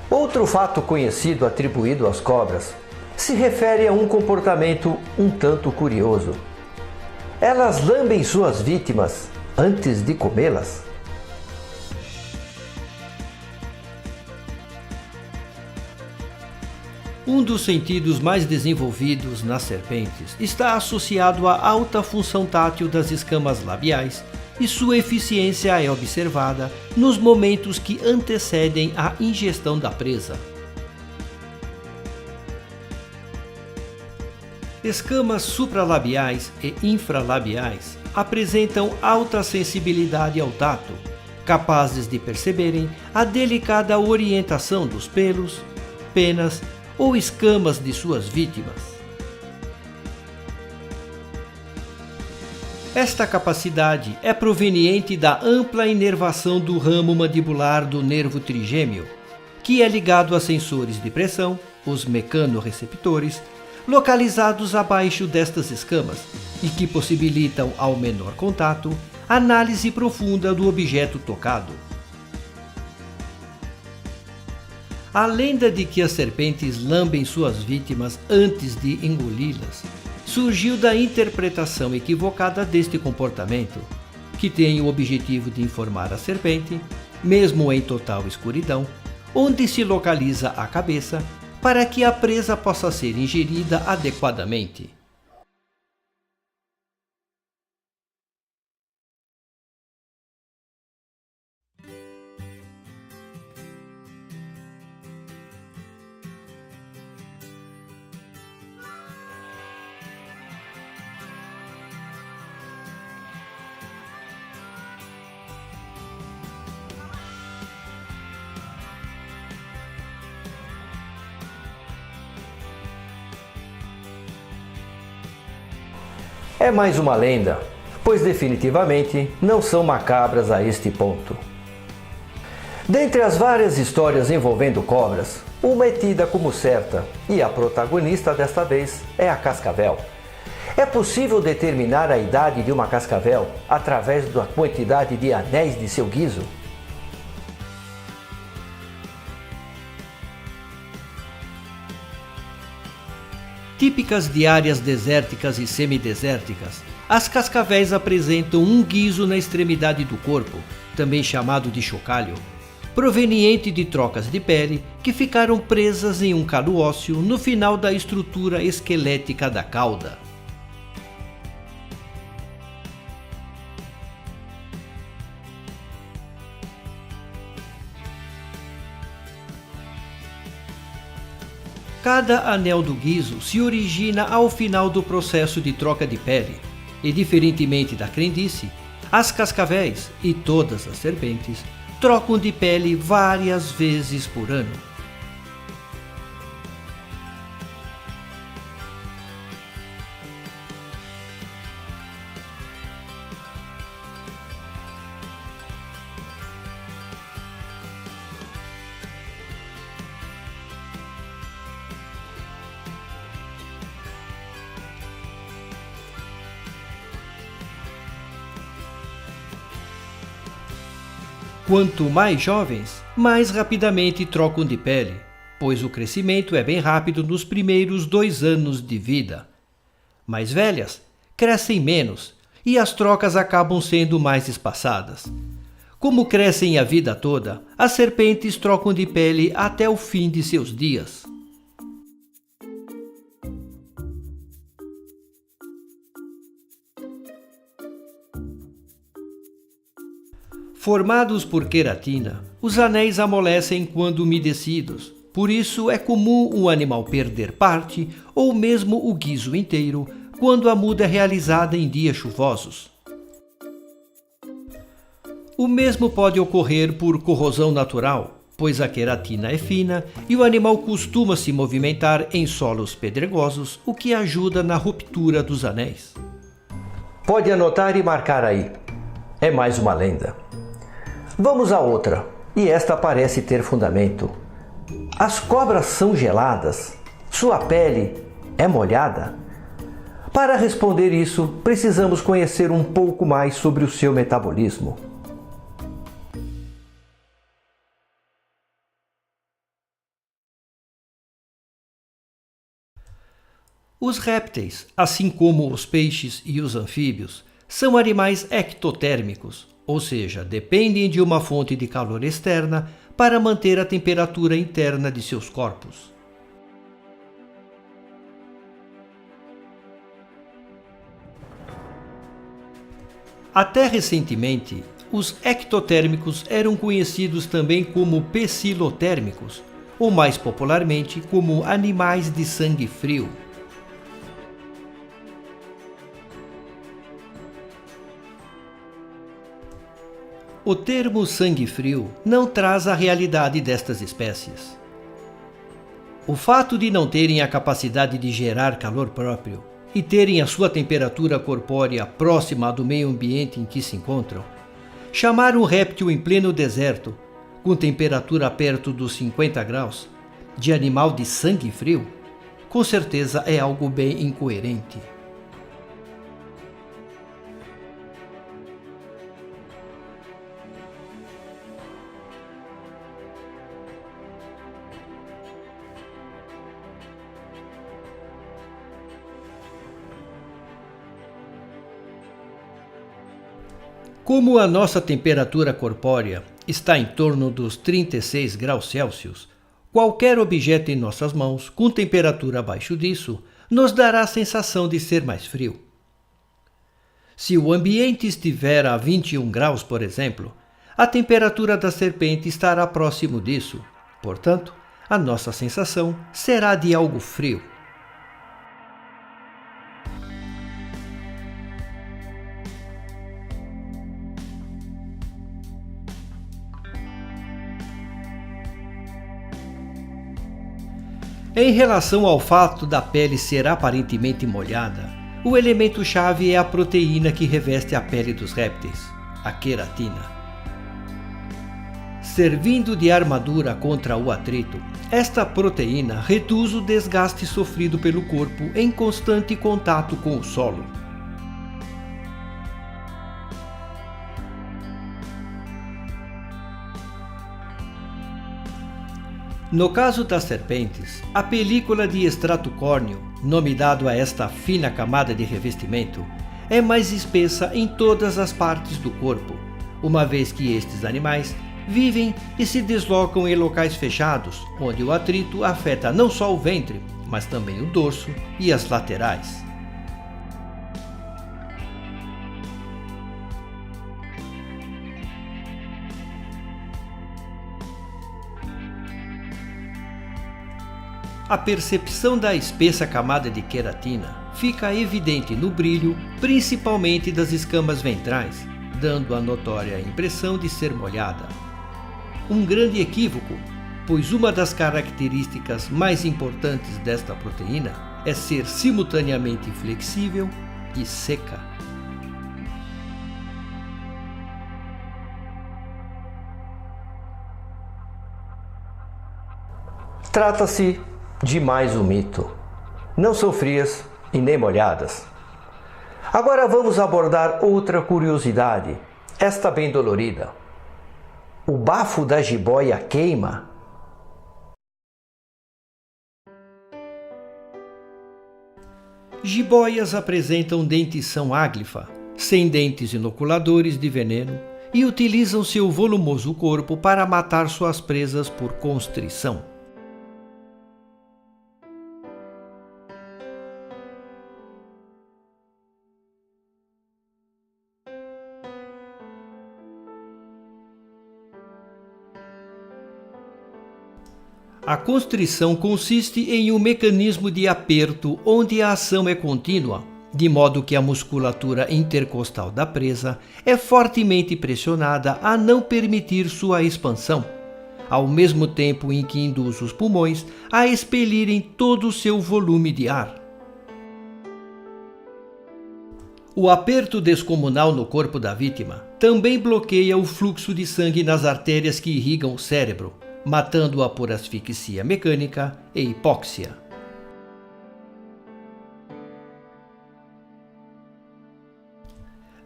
Outro fato conhecido atribuído às cobras se refere a um comportamento um tanto curioso. Elas lambem suas vítimas antes de comê-las. Um dos sentidos mais desenvolvidos nas serpentes está associado à alta função tátil das escamas labiais, e sua eficiência é observada nos momentos que antecedem a ingestão da presa. Escamas supralabiais e infralabiais apresentam alta sensibilidade ao tato, capazes de perceberem a delicada orientação dos pelos, penas ou escamas de suas vítimas. Esta capacidade é proveniente da ampla inervação do ramo mandibular do nervo trigêmeo, que é ligado a sensores de pressão, os mecanorreceptores, localizados abaixo destas escamas e que possibilitam, ao menor contato, análise profunda do objeto tocado. A lenda de que as serpentes lambem suas vítimas antes de engoli-las surgiu da interpretação equivocada deste comportamento, que tem o objetivo de informar a serpente, mesmo em total escuridão, onde se localiza a cabeça, para que a presa possa ser ingerida adequadamente. É mais uma lenda, pois definitivamente não são macabras a este ponto. Dentre as várias histórias envolvendo cobras, uma é tida como certa, e a protagonista desta vez é a cascavel. É possível determinar a idade de uma cascavel através da quantidade de anéis de seu guizo? Típicas de áreas desérticas e semidesérticas, as cascavéis apresentam um guizo na extremidade do corpo, também chamado de chocalho, proveniente de trocas de pele que ficaram presas em um calo ósseo no final da estrutura esquelética da cauda. Cada anel do guizo se origina ao final do processo de troca de pele, e diferentemente da crendice, as cascavéis e todas as serpentes trocam de pele várias vezes por ano. Quanto mais jovens, mais rapidamente trocam de pele, pois o crescimento é bem rápido nos primeiros 2 anos de vida. Mais velhas, crescem menos e as trocas acabam sendo mais espaçadas. Como crescem a vida toda, as serpentes trocam de pele até o fim de seus dias. Formados por queratina, os anéis amolecem quando umedecidos, por isso é comum o animal perder parte ou mesmo o guizo inteiro quando a muda é realizada em dias chuvosos. O mesmo pode ocorrer por corrosão natural, pois a queratina é fina e o animal costuma se movimentar em solos pedregosos, o que ajuda na ruptura dos anéis. Pode anotar e marcar aí. É mais uma lenda. Vamos a outra, e esta parece ter fundamento. As cobras são geladas? Sua pele é molhada? Para responder isso, precisamos conhecer um pouco mais sobre o seu metabolismo. Os répteis, assim como os peixes e os anfíbios, são animais ectotérmicos, ou seja, dependem de uma fonte de calor externa para manter a temperatura interna de seus corpos. Até recentemente, os ectotérmicos eram conhecidos também como pecilotérmicos, ou mais popularmente como animais de sangue frio. O termo sangue frio não traz a realidade destas espécies. O fato de não terem a capacidade de gerar calor próprio e terem a sua temperatura corpórea próxima do meio ambiente em que se encontram, chamar um réptil em pleno deserto, com temperatura perto dos 50 graus, de animal de sangue frio, com certeza é algo bem incoerente. Como a nossa temperatura corpórea está em torno dos 36 graus Celsius, qualquer objeto em nossas mãos com temperatura abaixo disso nos dará a sensação de ser mais frio. Se o ambiente estiver a 21 graus, por exemplo, a temperatura da serpente estará próximo disso, portanto, a nossa sensação será de algo frio. Em relação ao fato da pele ser aparentemente molhada, o elemento-chave é a proteína que reveste a pele dos répteis, a queratina. Servindo de armadura contra o atrito, esta proteína reduz o desgaste sofrido pelo corpo em constante contato com o solo. No caso das serpentes, a película de extrato córneo, nome dado a esta fina camada de revestimento, é mais espessa em todas as partes do corpo, uma vez que estes animais vivem e se deslocam em locais fechados, onde o atrito afeta não só o ventre, mas também o dorso e as laterais. A percepção da espessa camada de queratina fica evidente no brilho, principalmente das escamas ventrais, dando a notória impressão de ser molhada. Um grande equívoco, pois uma das características mais importantes desta proteína é ser simultaneamente flexível e seca. Trata-se de mais um mito. Não são frias e nem molhadas. Agora vamos abordar outra curiosidade, esta bem dolorida. O bafo da jiboia queima? Jiboias apresentam dentição áglifa, sem dentes inoculadores de veneno, e utilizam seu volumoso corpo para matar suas presas por constrição. A constrição consiste em um mecanismo de aperto onde a ação é contínua, de modo que a musculatura intercostal da presa é fortemente pressionada a não permitir sua expansão, ao mesmo tempo em que induz os pulmões a expelirem todo o seu volume de ar. O aperto descomunal no corpo da vítima também bloqueia o fluxo de sangue nas artérias que irrigam o cérebro, matando-a por asfixia mecânica e hipóxia.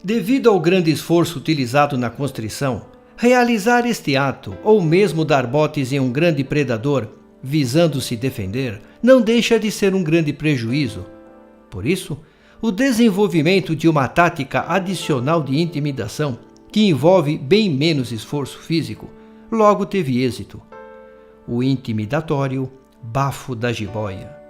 Devido ao grande esforço utilizado na constrição, realizar este ato, ou mesmo dar botes em um grande predador, visando se defender, não deixa de ser um grande prejuízo. Por isso, o desenvolvimento de uma tática adicional de intimidação, que envolve bem menos esforço físico, logo teve êxito: o intimidatório bafo da jiboia.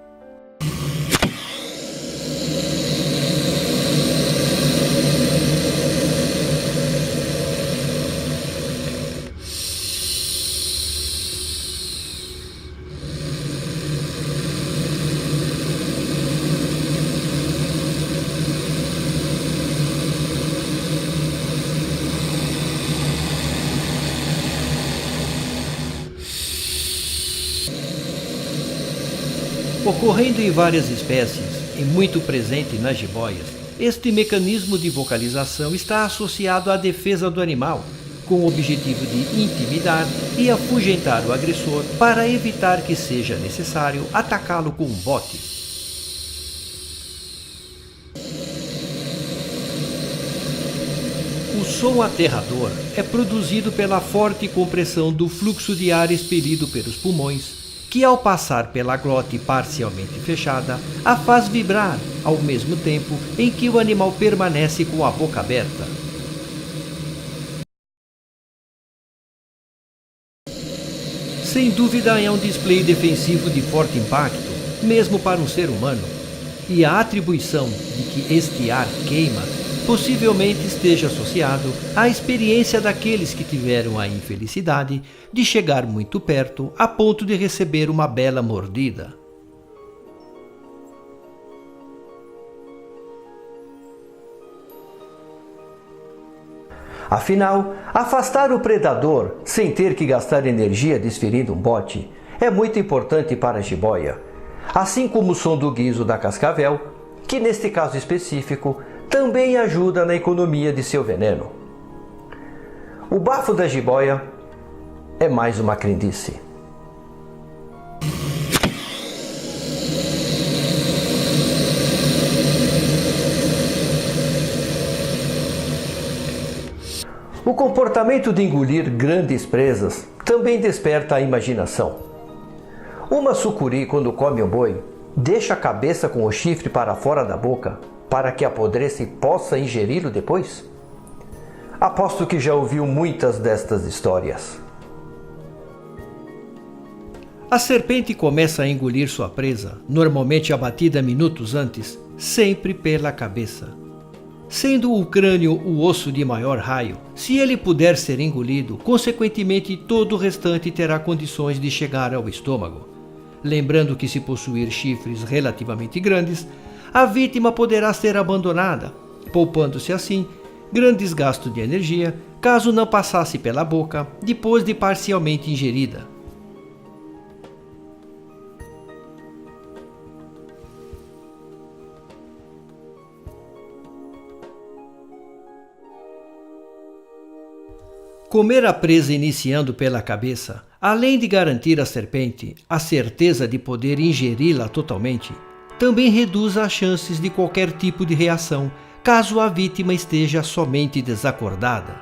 Ocorrendo em várias espécies e muito presente nas jiboias, este mecanismo de vocalização está associado à defesa do animal, com o objetivo de intimidar e afugentar o agressor para evitar que seja necessário atacá-lo com um bote. O som aterrador é produzido pela forte compressão do fluxo de ar expelido pelos pulmões, que ao passar pela glote parcialmente fechada, a faz vibrar, ao mesmo tempo em que o animal permanece com a boca aberta. Sem dúvida é um display defensivo de forte impacto, mesmo para um ser humano, e a atribuição de que este ar queima possivelmente esteja associado à experiência daqueles que tiveram a infelicidade de chegar muito perto a ponto de receber uma bela mordida. Afinal, afastar o predador sem ter que gastar energia desferindo um bote é muito importante para a jiboia, assim como o som do guizo da cascavel, que neste caso específico também ajuda na economia de seu veneno. O bafo da jiboia é mais uma crendice. O comportamento de engolir grandes presas também desperta a imaginação. Uma sucuri, quando come um boi, deixa a cabeça com o chifre para fora da boca para que apodreça e possa ingeri-lo depois? Aposto que já ouviu muitas destas histórias. A serpente começa a engolir sua presa, normalmente abatida minutos antes, sempre pela cabeça. Sendo o crânio o osso de maior raio, se ele puder ser engolido, consequentemente todo o restante terá condições de chegar ao estômago. Lembrando que, se possuir chifres relativamente grandes, a vítima poderá ser abandonada, poupando-se assim grandes gastos de energia caso não passasse pela boca depois de parcialmente ingerida. Comer a presa iniciando pela cabeça, além de garantir à serpente a certeza de poder ingeri-la totalmente, também reduz as chances de qualquer tipo de reação, caso a vítima esteja somente desacordada.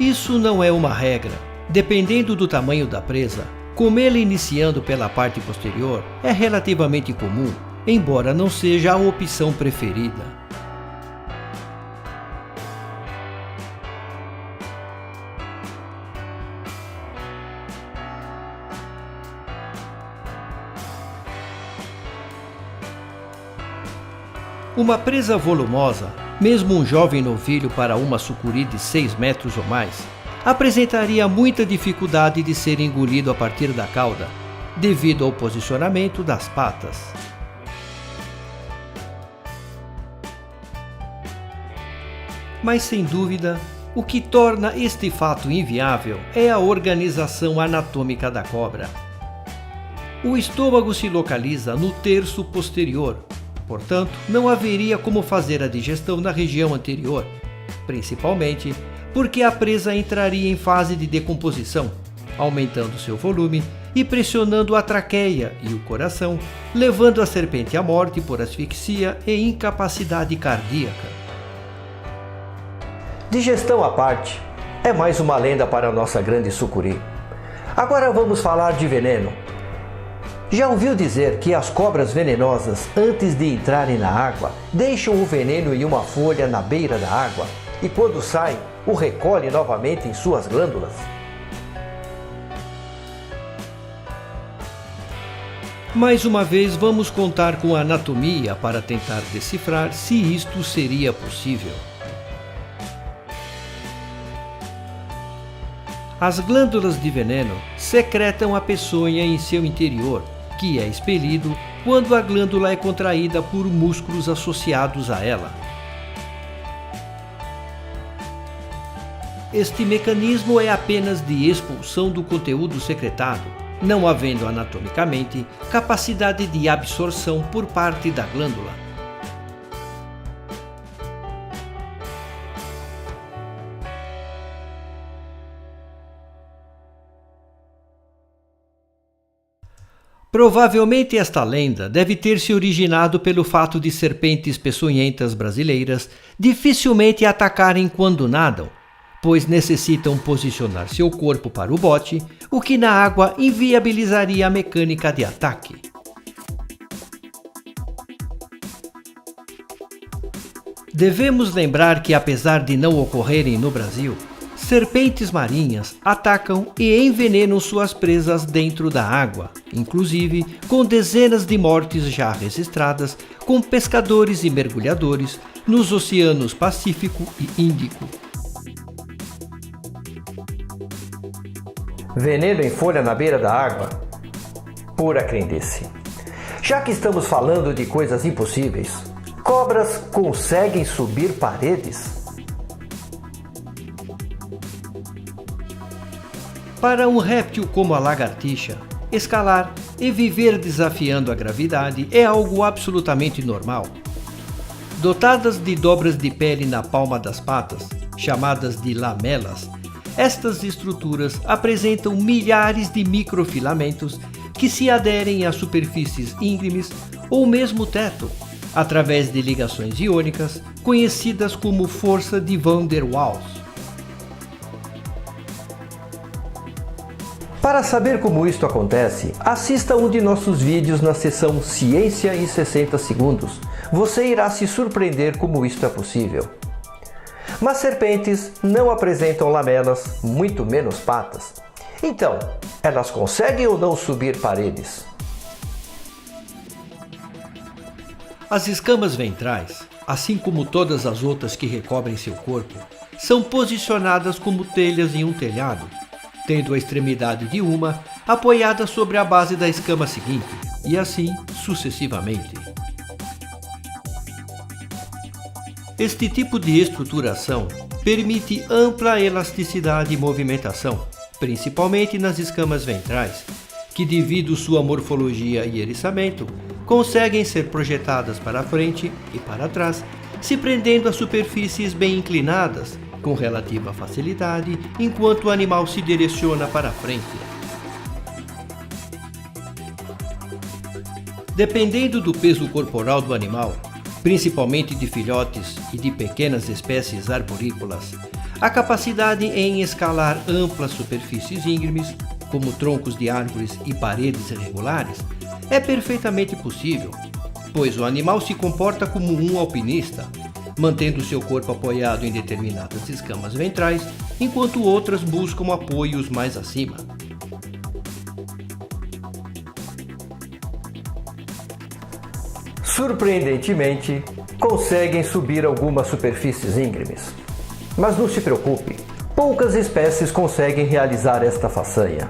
Isso não é uma regra. Dependendo do tamanho da presa, comê-la iniciando pela parte posterior é relativamente comum, embora não seja a opção preferida. Uma presa volumosa, mesmo um jovem novilho para uma sucuri de 6 metros ou mais, apresentaria muita dificuldade de ser engolido a partir da cauda, devido ao posicionamento das patas. Mas sem dúvida, o que torna este fato inviável é a organização anatômica da cobra. O estômago se localiza no terço posterior, portanto, não haveria como fazer a digestão na região anterior, principalmente porque a presa entraria em fase de decomposição, aumentando seu volume e pressionando a traqueia e o coração, levando a serpente à morte por asfixia e incapacidade cardíaca. Digestão à parte, é mais uma lenda para a nossa grande sucuri. Agora vamos falar de veneno. Já ouviu dizer que as cobras venenosas, antes de entrarem na água, deixam o veneno em uma folha na beira da água e quando saem, o recolhem novamente em suas glândulas? Mais uma vez vamos contar com a anatomia para tentar decifrar se isto seria possível. As glândulas de veneno secretam a peçonha em seu interior, que é expelido quando a glândula é contraída por músculos associados a ela. Este mecanismo é apenas de expulsão do conteúdo secretado, não havendo anatomicamente capacidade de absorção por parte da glândula. Provavelmente esta lenda deve ter se originado pelo fato de serpentes peçonhentas brasileiras dificilmente atacarem quando nadam, pois necessitam posicionar seu corpo para o bote, o que na água inviabilizaria a mecânica de ataque. Devemos lembrar que, apesar de não ocorrerem no Brasil, serpentes marinhas atacam e envenenam suas presas dentro da água, inclusive com dezenas de mortes já registradas com pescadores e mergulhadores nos oceanos Pacífico e Índico. Veneno em folha na beira da água? Pura crendice. Já que estamos falando de coisas impossíveis, cobras conseguem subir paredes? Para um réptil como a lagartixa, escalar e viver desafiando a gravidade é algo absolutamente normal. Dotadas de dobras de pele na palma das patas, chamadas de lamelas, estas estruturas apresentam milhares de microfilamentos que se aderem a superfícies íngremes ou mesmo teto, através de ligações iônicas conhecidas como força de Van der Waals. Para saber como isto acontece, assista um de nossos vídeos na seção Ciência em 60 segundos. Você irá se surpreender como isto é possível. Mas serpentes não apresentam lamelas, muito menos patas. Então, elas conseguem ou não subir paredes? As escamas ventrais, assim como todas as outras que recobrem seu corpo, são posicionadas como telhas em um telhado, tendo a extremidade de uma apoiada sobre a base da escama seguinte, e assim sucessivamente. Este tipo de estruturação permite ampla elasticidade e movimentação, principalmente nas escamas ventrais, que devido sua morfologia e eriçamento, conseguem ser projetadas para frente e para trás, se prendendo a superfícies bem inclinadas, com relativa facilidade, enquanto o animal se direciona para frente. Dependendo do peso corporal do animal, principalmente de filhotes e de pequenas espécies arborícolas, a capacidade em escalar amplas superfícies íngremes, como troncos de árvores e paredes irregulares, é perfeitamente possível, pois o animal se comporta como um alpinista, mantendo seu corpo apoiado em determinadas escamas ventrais, enquanto outras buscam apoios mais acima. Surpreendentemente, conseguem subir algumas superfícies íngremes. Mas não se preocupe, poucas espécies conseguem realizar esta façanha.